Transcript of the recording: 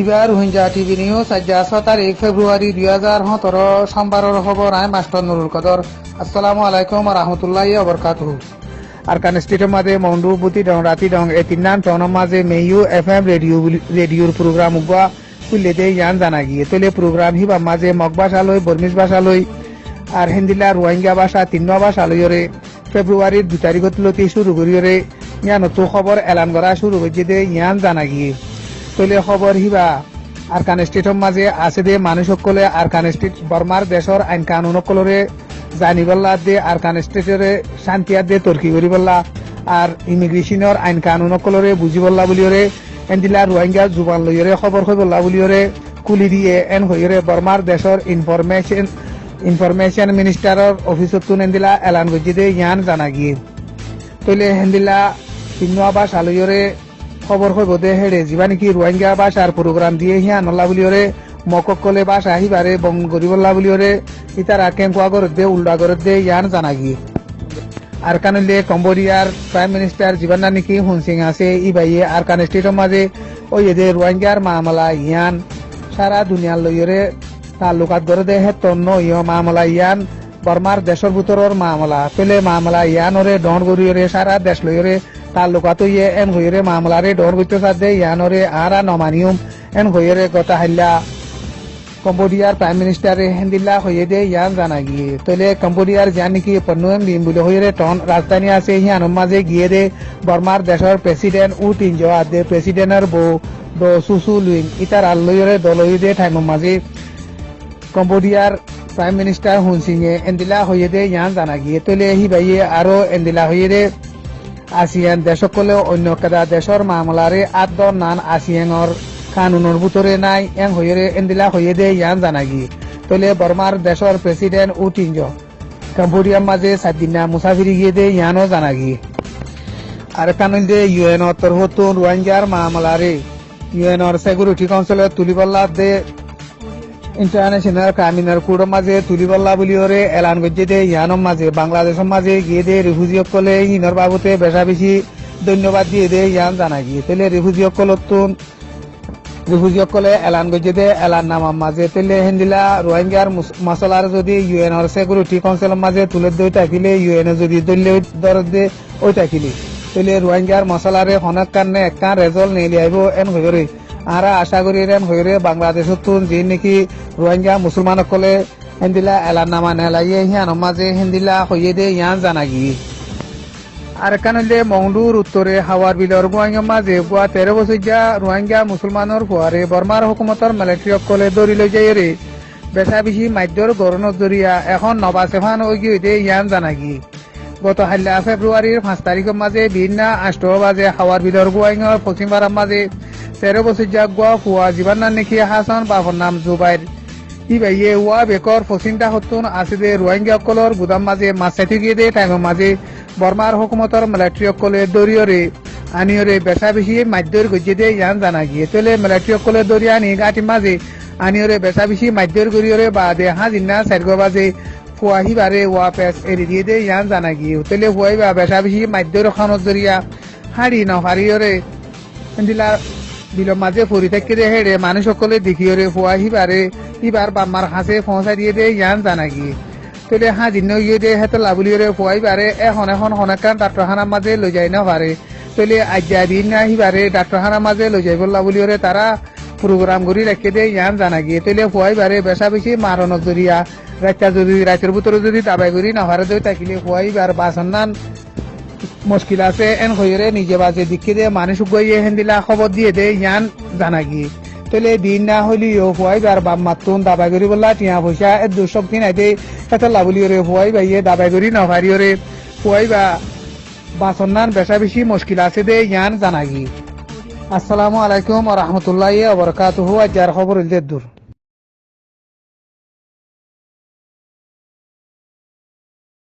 হিবার Hunza TV news আজ 6 তারিখ ফেব্রুয়ারি 2017 সোমবারের খবর। আমি মাস্টার নুরুল কদর। আসসালামু আলাইকুম রহমতুল্লাহি ওবরকাতুহু। আরকান স্টেটের মাঝে মন্ডু বুতি ডং রাতি ডং এ তিন নাম টনের মাঝে মেয়ু FM রেডিওর প্রোগ্রাম উগা খুললে দে ইয়ান জানা গিয়ে তোলে প্রোগ্রাম হিবা মাঝে মগ ভাষা লই বর্মিস ভাষা লই আর হিন্দিলা রোহিঙ্গা ভাষা তিন ভাষা লইরে ফেব্রুয়ারির 2 তারিখত লতি শুরু করিরে ইয়ান তো খবর এলান করা শুরু হয়েছে দে ইয়ান জানা গিয়ে তোলে খবর হিবা আরকান স্টেটের মাঝে আছে দে মানুষ সকলে আরকান স্টেট বর্মার দেশর আইন কানুন সকলরে জানিবল্লা দে আরকান স্টেটের শান্তিয়া দে তর্কি করিবল্লা আর ইমিগ্রেশনের আইন কানুন সকলরে বুঝিবল্লা বলিওরে এন্দিলা রোহিঙ্গা জুবান লইরে খবর কইবল্লা বলিওরে কুলি দিয়ে এন হইরে বর্মার দেশর ইনফরমেশন মিনিস্টারের অফিসত এন্দিলা এলান গজি দে ইয়ান জানা গিয়ে তোলে হেন্দিলা তিন ভাষা লইরে খবর হইব দে হেড়ে যা নাকি রোহিঙ্গা ভাষার প্রোগ্রাম দিয়ে হিয়া নল্লা বলিওরে মকলে বাসা আহিবারে বং গরিবল্লা বলিওরে ইতারা কেঙ্কুয়া গরত দে উল্টা গরত দে ইয়ান জানা গিয়ে আর কানলে কম্বোডিয়ার প্রাইম মিনিস্টার জীবনা নাকি হুনসিং আছে ই বাইয়ে আর কান স্টেটের মাঝে ওই এদের রোহিঙ্গার মামলা ইয়ান সারা দুনিয়ার লইরে তালুকাত গড়ে দে হেতন্ন ইয় মামলা ইয়ান বর্মার দেশের ভিতরের মামলা পেলে মামলা ইয়ানরে ডন গরিয়রে সারা দেশ লইরে তালুকাত ইয়ে এন হইরে মামলারে ডন গইতে সাথে ইয়ানরে আরা নমানিয়ম এন হইরে গতা হাল্লা কম্বোডিয়ার প্রাইম মিনিস্টারে হেন্দিল্লা হয়ে দে ইয়ান জানা গিয়ে তোলে কম্বোডিয়ার যা নাকি পন্নুয়েম দিন বলে হইরে টন রাজধানী আছে ইয়ানোর মাঝে গিয়ে দে বর্মার দেশের প্রেসিডেন্ট উ তিনজো দে প্রেসিডেন্টের বউ দো সুসু লুইং ইতার আল্লইরে দলই দে টাইমের মাঝে কম্বোডিয়ার প্রাইম মিনিস্টার হুনসিং এ এন্দিলা হয়ে দে ইয়ান জানা গিয়ে তোলে হি বাইয়ে আরো এন্দিলা হয়ে দে আসিয়ান দেশকলে অন্য কেদা দেশের মামলারে আদ নান আসিয়ানর কানুনের ভিতরে নাই এং হইরে এন্দিলা হয়ে দে ইয়ান জানা গিয়ে তোলে বর্মার দেশের প্রেসিডেন্ট উ তিনজো কম্বোডিয়ার মাঝে 7 দিন মুসাফিরি গিয়ে দে ইয়ানও জানা গিয়ে আর কানুন দে ইউএন তরফতুন রোহিঙ্গার মামলারে ইউএনর সিকিউরিটি কাউন্সিলের তুলিবল্লা দে ইন্টারন্যাশনাল ক্রাইমিনাল কোর্টের মাঝে তুলিবল্লা বলিওরে এলান গজ্জে দে ইয়ানোর মাঝে বাংলাদেশের মাঝে গিয়ে দে রিফিউজি সকলে ইনর বাবুতে বেশা বেশি ধন্যবাদ দিয়ে দে ইয়ান জানা গিয়ে তাহলে রিফিউজি সকলে এলান গজ্জে দে এলান নামার মাঝে তাহলে হেন্দিলা রোহিঙ্গার মশলার যদি ইউএনর সিকিউরিটি কাউন্সিলের মাঝে তুলে দই থাকিলে ইউএন যদি দরদ দে ওই থাকিলে তাহলে রোহিঙ্গার মশলারে হনক কারণে একটা রেজল্ট নিয়ে আইব এন হইরে আরা আশা করি রেন হইরে বাংলাদেশত তুন যে নাকি রোহিঙ্গা মুসলমান সকলে হেন্দিলা এলান নামা নেলাইয়ে হিয়ানোর মাঝে হেন্দিলা হইয়ে দে ইয়ান জানা গিয়ে আর কানলে মংডুর উত্তরে হাওয়ার বিলর রোহিঙ্গার মাঝে 13 বছরিয়া রোহিঙ্গা মুসলমানের ফুয়ারে বর্মার হুকুমতর মিলিটারি সকলে দৌড়ি লৈ যায় রে বেচা বেশি মাধ্যর গরণর জরিয়া এখন নবা সেফান ওই গিয়ে দে ইয়ান জানা গিয়ে গত হাল্লা ফেব্রুয়ারির 5 তারিখের মাঝে বিনা 8 বাজে হাওয়ার বিলর রোহিঙ্গার পশ্চিমবারার মাঝে 13 বছরিয়া গুয়া ফুয়া জীবনার নাকি হাসান বাপর নাম জুবাইর ই বাইয়ে ওয়া বেকর পশ্চিমটা হতুন আছে দে রোহিঙ্গা সকলর গুদাম মাঝে মাছ চাইতে গিয়ে দে টাইমের মাঝে বর্মার হুকুমতর মিলিটারি সকলে দরিয়রে আনিয়রে বেচা বেশি মাধ্যর গজ্জে দে ইয়ান জানা গিয়ে তোলে মিলিটারি সকলে দরিয়া আনি গাঁটি মাঝে আনিয়রে বেচা বেশি মাধ্যর গরিয়রে বা দে হাজিনা 4 বাজে ফুয়াহি বারে ওয়া পেস এরি দিয়ে দে ইয়ান জানা গিয়ে তোলে ফুয়াই বা বেচা বেশি মাধ্যর খানত জরিয়া হাড়ি না হারিয়রে দিলা বিলর মাঝে পরি থাকি দে হেড়ে মানুষ সকলে দেখিয়রে ফুয়াহি বারে ইবার বাম্মার হাসে পৌঁছা দিয়ে দে ইয়ান জানা গিয়ে তোলে হাজিন ইয়ে দে হেতে লাবুলিয়রে ফুয়াই বারে এখন হনকান ডাক্তারখানার মাঝে লৈ যাই না পারে তোলে আজ্ঞা দিন না হিবারে ডাক্তারখানার মাঝে লৈ যাই লাবুলিয়রে তারা প্রোগ্রাম করি রেখে দে ইয়ান জানা গিয়ে তোলে ফুয়াই বারে বেচা বেশি মারণত জরিয়া রাতের ভিতরে যদি দাবাই করি না পারে দই থাকিলে ফুয়াই বার বাসন নান মুশকিল আছে এন হইরে নিজে বাজে দিকে দে মানুষ গইয়ে হেন্দিলা খবর দিয়ে দে ইয়ান জানা গিয়ে তোলে দিন না হলিও ফুয়াই বার বাম মাতুন দাবাই করি বললা টিয়া পয়সা এ দুসব কিনাই দে এটা লাবলিওরে ফুয়াই বাইয়ে দাবাই করি না পারিওরে ফুয়াই বা বাসন নান বেচা বেশি মুশকিল আছে দে ইয়ান জানা গিয়ে আসসালামু আলাইকুম ওয়া রাহমাতুল্লাহি ওয়া বারাকাতুহু। আজ যার খবর ইলদের দূর।